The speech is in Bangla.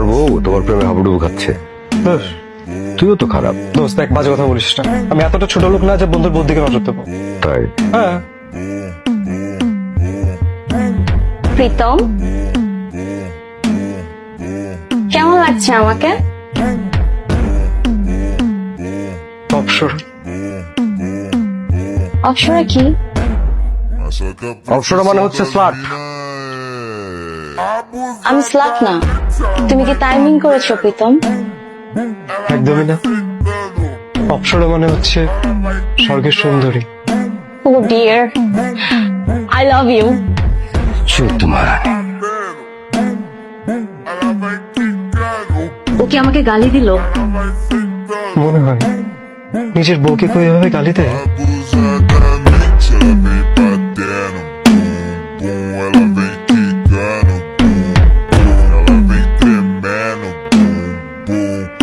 আমার বউ তোমার প্রেমে হাবুডুবু খাচ্ছে। দোষ তুইও তো খারাপ। দোস্ত এক বাজে কথা বলিস না, আমি এতটা ছোট লোক না যে বন্ধুর বুদ্ধিকে নজর দেবো। তাই হ্যাঁ প্রীতম, কেমন লাগছে আমাকে? অপসর। অপসরা কি? অপসরা মানে হচ্ছে স্লাট। আমি স্লাট না। তুমি কি টাইমিং করেছো প্রীতম? একদমই না। অপসরা মানে হচ্ছে স্বর্গের সুন্দরী। ও ডিয়ার, আই লাভ ইউ। তোমার ও কি আমাকে গালি দিল? মনে হয় নিজের বউকে কেউ এভাবে গালি দেয়? Ela vem quicando, ela vem tremendo, bum, bum.